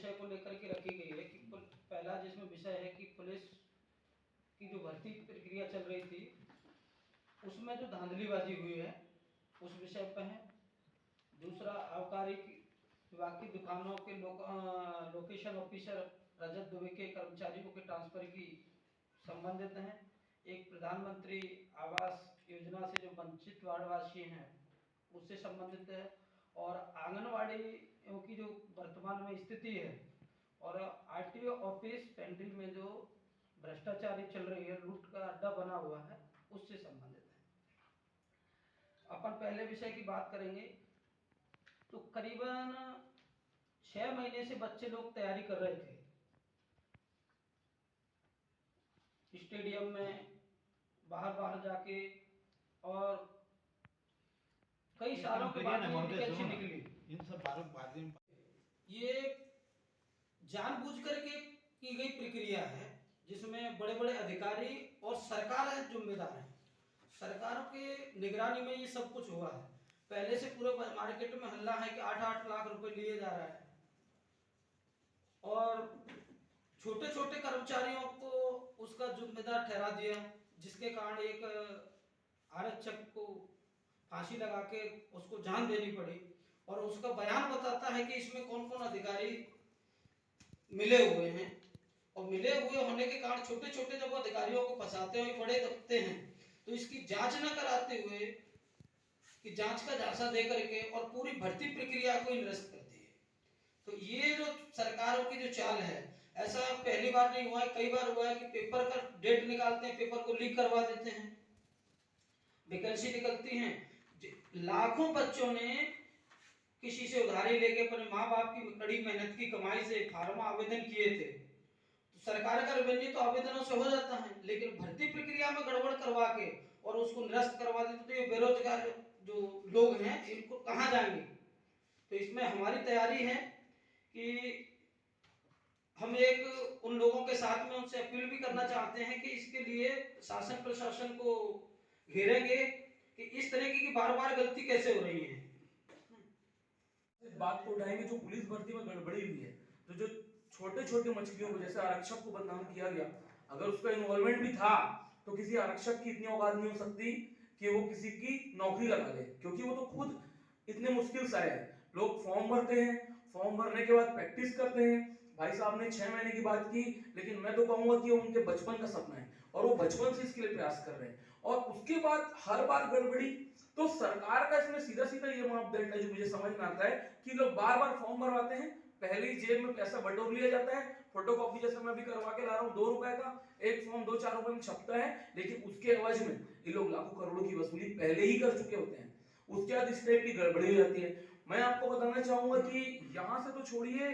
विषय को लेकर के रखी गई है कि पहला जिसमें विषय है कि पुलिस की जो भर्ती प्रक्रिया चल रही थी उसमें जो धांधलीबाजी हुई है उस विषय पर है। दूसरा आबकारी विभाग की दुकानों के लोकेशन ऑफिसर रजत दुबे के कर्मचारियों के ट्रांसफर की संबंधित हैं। एक प्रधानमंत्री आवास योजना से जो वंचित वार्डवासी हैं उससे संबंधित है। और आंगनवाड़ियों की जो वर्तमान में स्थिति है और आरटीओ ऑफिस पेंड्री में जो भ्रष्टाचारी चल रही है, लूट का अड्डा बना हुआ है, उससे संबंधित है। अपन पहले विषय की बात करेंगे तो करीबन 6 महीने से बच्चे लोग तैयारी कर रहे थे स्टेडियम में बाहर जाके, और कई सालों के बाद अच्छी निकली। इन सब बातों ये जानबूझ करके की गई प्रक्रिया है जिसमें बड़े बड़े अधिकारी और सरकार जिम्मेदार है। सरकारों के निगरानी में ये सब कुछ हुआ है। पहले से पूरे मार्केट में हल्ला है कि 8-8 लाख रुपए लिए जा रहा है और छोटे छोटे कर्मचारियों को उसका जिम्मेदार ठहरा दिया, जिसके कारण एक आरक्षक को फांसी लगा के उसको जान देनी पड़ी। और उसका बयान बताता है कि इसमें कौन कौन अधिकारी मिले हुए हैं, और मिले हुए होने के कारण छोटे छोटे जब अधिकारियों को फंसाते हुए बड़े दबते हैं तो इसकी जांच न कराते हुए कि जांच का झांसा दे करके और पूरी भर्ती प्रक्रिया को निरस्त करती है। तो ये जो सरकारों की जो चाल है, ऐसा पहली बार नहीं हुआ है, कई बार हुआ है कि पेपर का डेट निकालते हैं, पेपर को लीक करवा देते हैं, वैकेंसी निकलती हैं। लाखों बच्चों ने किसी से उधारी लेके अपने माँ बाप की कड़ी मेहनत की कमाई से फार्म आवेदन किए थे। तो सरकार का रेवेन्यू तो आवेदनों से हो जाता है, लेकिन भर्ती प्रक्रिया में गड़बड़ करवा के और उसको निरस्त करवा देते तो ये बेरोजगार जो लोग हैं इनको कहाँ जाएंगे। तो इसमें हमारी तैयारी है कि हम एक उन लोगों के साथ में उनसे अपील भी करना चाहते हैं कि इसके लिए शासन प्रशासन को घेरेंगे कि इस तरह की बार बार गलती कैसे हो रही है। बात को उठाएंगे जो पुलिस भर्ती में गड़बड़ी हुई है, तो जो छोटे छोटे मछलियों को जैसे आरक्षक को बदनाम किया गया, अगर उसका इन्वॉल्वमेंट भी था तो किसी आरक्षक की इतनी औकात नहीं हो सकती कि वो किसी की नौकरी लगा ले, क्योंकि वो तो खुद इतने मुश्किल से आए हैं। लोग फॉर्म भरते हैं, फॉर्म भरने के बाद प्रैक्टिस करते हैं। भाई साहब ने 6 महीने की बात की, लेकिन मैं तो कहूंगा कि उनके बचपन का सपना है और वो बचपन से इसके लिए प्रयास कर रहे हैं, और उसके बाद हर बार गड़बड़ी। तो सरकार का इसमें सीधा सीधा ये मापदंड है जो मुझे समझ में आता है कि लोग बार बार फॉर्म भरवाते हैं, पहले ही जेब में पैसा बटोर लिया जाता है, फोटोकॉपी जैसे मैं अभी करवा के ला रहा हूँ 2 रुपए का एक फॉर्म 2-4 रुपए में छपता है, लेकिन उसके एवज में ये लोग लाखों करोड़ों की वसूली पहले ही कर चुके होते हैं। उसके बाद इस टाइप की गड़बड़ी हो जाती है। मैं आपको बताना चाहूंगा कि यहां से तो छोड़िए,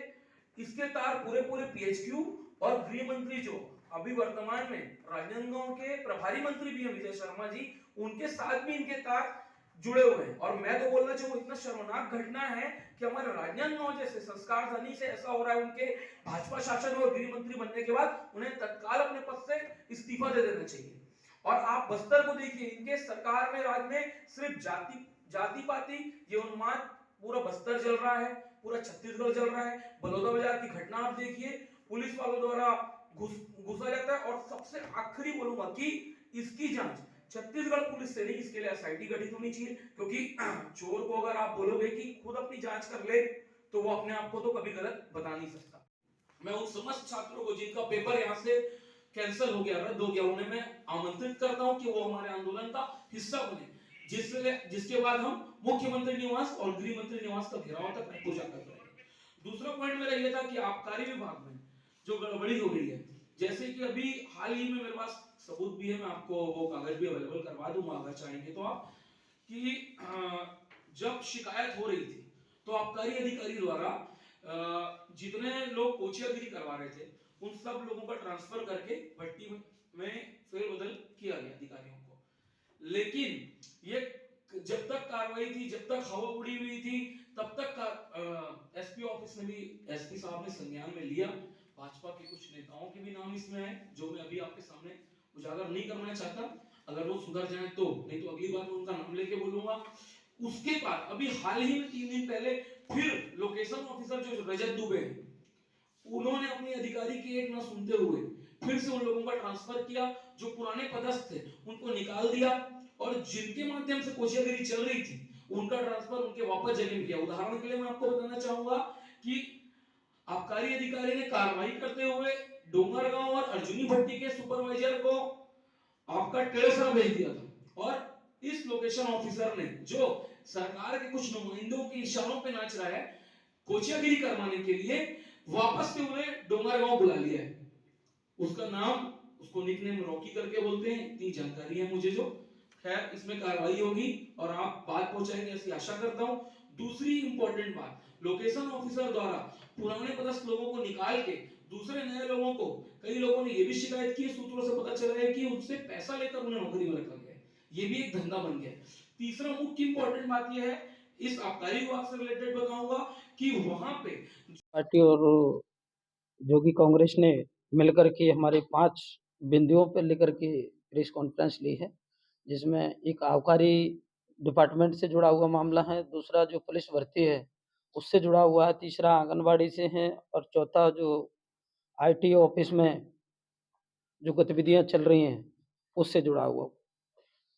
इसके तार पूरे पूरे पीएचक्यू और गृह मंत्री जो अभी वर्तमान में राजनांदगांव के प्रभारी मंत्री भी हैं विजय शर्मा जी, उनके साथ भी इनके तार जुड़े हुए हैं। और मैं तो बोलना चाहूंगा इतना शर्मनाक घटना है कि हमारे राजनांदगांव जैसे संस्कार धनी से ऐसा हो रहा है, उनके भाजपा शासन में और गृह मंत्री बनने के बाद उन्हें तत्काल अपने पद से इस्तीफा दे देना चाहिए। और आप बस्तर को देखिए, इनके सरकार में राज में सिर्फ जाति पाति ये उन्माद पूरा बस्तर जल रहा है, पूरा छत्तीसगढ़ जल रहा है। बलौदा बाजार की घटना आप देखिए, पुलिस वालों द्वारा घुसा जाता है। और सबसे आखिरी बोलूंगा कि इसकी जांच छत्तीसगढ़ पुलिस से नहीं, इसके लिए एसआईटी गठित होनी चाहिए, क्योंकि चोर को अगर आप बोलोगे कि खुद अपनी जांच कर ले तो वो अपने आप को तो कभी गलत बता नहीं सकता। मैं उन समस्त छात्रों को जिनका पेपर यहाँ से कैंसिल हो गया, रद्द हो गया, उन्हें मैं आमंत्रित करता हूं कि वो हमारे आंदोलन का हिस्सा बने, जिसके बाद हम मुख्यमंत्री निवास और गृह मंत्री निवास का घेराव तक पूजा कर रहे हैं। दूसरा पॉइंट मेरा यह था कि आबकारी विभाग में जो गड़बड़ी हो रही है, जैसे कि अभी हाल ही में मेरे पास सबूत भी है, मैं आपको वो कागज भी अवेलेबल करवा दूंगा अगर चाहेंगे तो आप, कि जब शिकायत हो रही थी तो आबकारी अधिकारी द्वारा जितने लोग कोचियागिरी करवा रहे थे उन सब लोगों का ट्रांसफर करके भट्टी में फेरबदल किया गया अधिकारियों को। लेकिन ये जब तक कार्रवाई थी, जब तक हवा उड़ी हुई थी, तब तक एसपी ऑफिस में भी एसपी साहब ने संज्ञान में लिया। भाजपा के कुछ नेताओं के भी नाम इसमें है जो मैं अभी आपके सामने उजागर नहीं करना चाहता, अगर वो सुधर जाए तो, नहीं तो अगली बार मैं उनका नाम लेके बोलूंगा। उसके बाद अभी हाल ही में 3 दिन पहले फिर लोकेशन ऑफिसर जो रजत दुबे उन्होंने अपनी अधिकारी की एक ना सुनते हुए फिर से उन लोगों का ट्रांसफर किया, जो पुराने पदस्थ थे उनको निकाल दिया, और जिनके माध्यम से कोशियागिरी चल रही थी उनका ट्रांसफर उनके वापस जगह में किया। उदाहरण के लिए मैं आपको बताना चाहूंगा कि आबकारी अधिकारी ने कार्रवाई करते हुए डोंगरगांव और अर्जुनी भट्टी के सुपरवाइजर को आपका टेढ़सरा भेज दिया था, और इस लोकेशन ऑफिसर ने, जो सरकार के कुछ नुमाइंदों के इशारों पे नाच रहा है कोचियागिरी करवाने के लिए, वापस से उन्हें डोंगरगांव बुला लिया है। उसका नाम, उसको निकनेम रॉकी करके बोलते हैं, इतनी जानकारी है मुझे। जो खैर इसमें कार्रवाई होगी और आप बात पहुंचाएंगे ऐसी आशा करता हूं। दूसरी इंपॉर्टेंट बात, लोकेशन ऑफिसर द्वारा पुराने पदस्थ लोगों को निकाल के दूसरे नए लोगों को, कई लोगों ने यह भी शिकायत की, सूत्रों से पता चला है कि उनसे पैसा लेकर उन्हें नौकरी में रखा गया है। ये भी एक धंधा बन गया है। तीसरा मुख्य इंपॉर्टेंट बात यह है, इस आबकारी विभाग से रिलेटेड बताऊंगा कि वहां पे पार्टी और जो कि कांग्रेस ने मिलकर के हमारे 5 बिंदुओं पर लेकर के प्रेस कॉन्फ्रेंस ली है, जिसमें एक आबकारी डिपार्टमेंट से जुड़ा हुआ मामला है, दूसरा जो पुलिस भर्ती है उससे जुड़ा हुआ है, तीसरा आंगनबाड़ी से है, और चौथा जो आईटी ऑफिस में जो गतिविधियां चल रही हैं उससे जुड़ा हुआ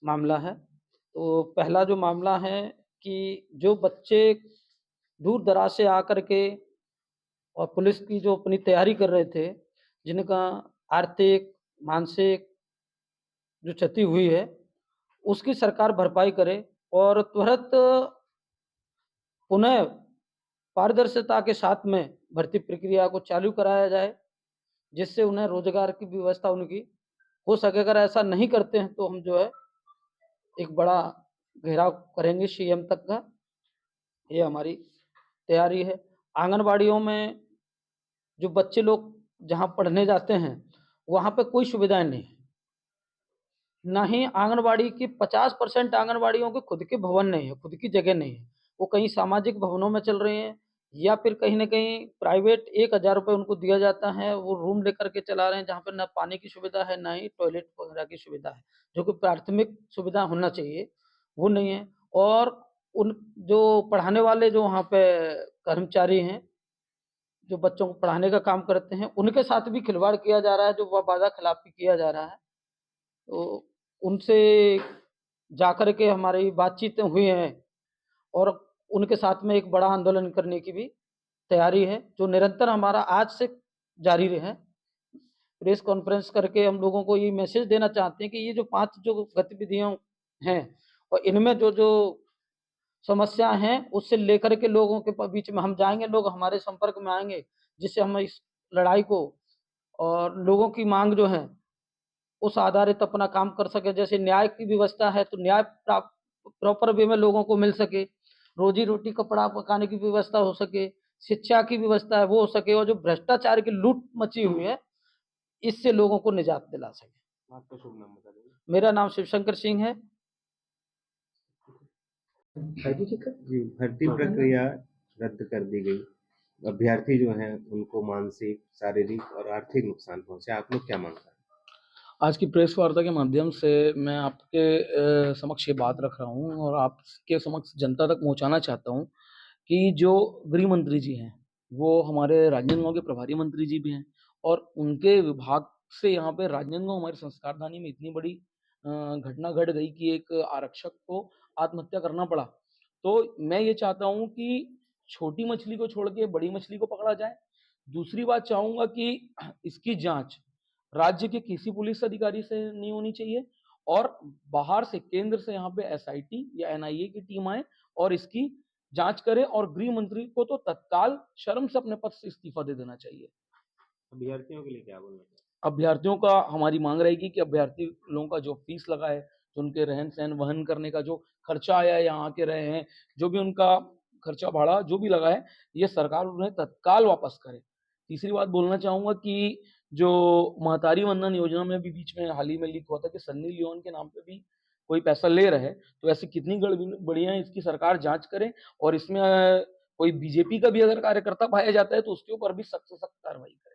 मामला है। तो पहला जो मामला है कि जो बच्चे दूर दराज से आकर के और पुलिस की जो अपनी तैयारी कर रहे थे, जिनका आर्थिक, मानसिक जो क्षति हुई है, उसकी सरकार भरपाई करे और त्वरित पुनः पारदर्शिता के साथ में भर्ती प्रक्रिया को चालू कराया जाए, जिससे उन्हें रोजगार की व्यवस्था उनकी हो सके। अगर ऐसा नहीं करते हैं तो हम जो है एक बड़ा घेराव करेंगे सीएम तक का, ये हमारी तैयारी है। आंगनबाड़ियों में जो बच्चे लोग जहाँ पढ़ने जाते हैं, वहाँ पे कोई सुविधाएँ नहीं है। ना ही आंगनबाड़ी की 50% आंगनबाड़ियों के खुद के भवन नहीं है, खुद की जगह नहीं है। वो कहीं सामाजिक भवनों में चल रही हैं, या फिर कहीं न कहीं प्राइवेट 1000 रुपए उनको दिया जाता है, वो रूम लेकर के चला रहे हैं, जहाँ पे ना पानी की सुविधा है, ना ही टॉयलेट वगैरह की सुविधा है, जो कि प्राथमिक सुविधा होना चाहिए, वो नहीं है। और उन जो पढ़ाने वाले जो वहाँ पे कर्मचारी हैं, जो बच्चों को पढ़ाने का काम करते हैं, उनके साथ भी खिलवाड़ किया जा रहा है, जो वादा-खिलाफ़ी किया जा रहा है। तो उनसे जाकर के हमारी बातचीतें हुई हैं और उनके साथ में एक बड़ा आंदोलन करने की भी तैयारी है, जो निरंतर हमारा आज से जारी रहे। प्रेस कॉन्फ्रेंस करके हम लोगों को ये मैसेज देना चाहते हैं कि ये जो 5 जो गतिविधियाँ हैं और इनमें जो समस्या हैं, उससे लेकर के लोगों के बीच में हम जाएँगे, लोग हमारे संपर्क में आएँगे, जिससे हम इस लड़ाई को और लोगों की माँग जो है उस आधारित अपना काम कर सके। जैसे न्याय की व्यवस्था है, तो न्याय प्रॉपर वे में लोगों को मिल सके, रोजी-रोटी, कपड़ा पकाने की व्यवस्था हो सके, शिक्षा की व्यवस्था है वो हो सके, और जो भ्रष्टाचार की लूट मची हुई है, इससे लोगों को निजात दिला सके। आपका शुभ नाम बता देंगे? मेरा नाम शिवशंकर सिंह है। जी, भर्ती प्रक्रिया रद्द कर दी गई। अभ्यर्थी जो हैं उनको मानसिक, शारीरिक और आर्थिक नुकसान पहुँचा। आप लोग क्या मानते हैं? आज की प्रेस वार्ता के माध्यम से मैं आपके समक्ष ये बात रख रहा हूँ और आपके समक्ष जनता तक पहुँचाना चाहता हूँ कि जो गृह मंत्री जी हैं, वो हमारे राजनांदगांव के प्रभारी मंत्री जी भी हैं, और उनके विभाग से यहाँ पे राजनांदगांव हमारे संस्कारधानी में इतनी बड़ी घटना घट गई कि एक आरक्षक को आत्महत्या करना पड़ा। तो मैं ये चाहता हूँ कि छोटी मछली को छोड़ के बड़ी मछली को पकड़ा जाए। दूसरी बात चाहूँगा कि इसकी जाँच राज्य के किसी पुलिस अधिकारी से नहीं होनी चाहिए, और बाहर से, केंद्र से यहाँ पे एसआईटी या एनआईए की टीम आए और इसकी जांच करे, और गृह मंत्री को तो तत्काल शर्म से अपने पद से इस्तीफा दे देना चाहिए। अभ्यर्थियों के लिए क्या बोलना चाहिए? अभ्यर्थियों का हमारी मांग रहेगी कि अभ्यर्थी लोगों का जो फीस लगा है, जो उनके रहन सहन वहन करने का जो खर्चा आया है, यहाँ के रहे हैं, जो भी उनका खर्चा भाड़ा जो भी लगा है, ये सरकार उन्हें तत्काल वापस करे। तीसरी बात बोलना चाहूंगा कि जो महतारी वंदन योजना में भी बीच में हाल ही में लीक हुआ था कि सन्नी लियोन के नाम पे भी कोई पैसा ले रहे हैं, तो ऐसी कितनी गड़बड़ियां इसकी सरकार जांच करे, और इसमें कोई बीजेपी का भी अगर कार्यकर्ता पाया जाता है तो उसके ऊपर भी सख्त से सख्त कार्रवाई करे।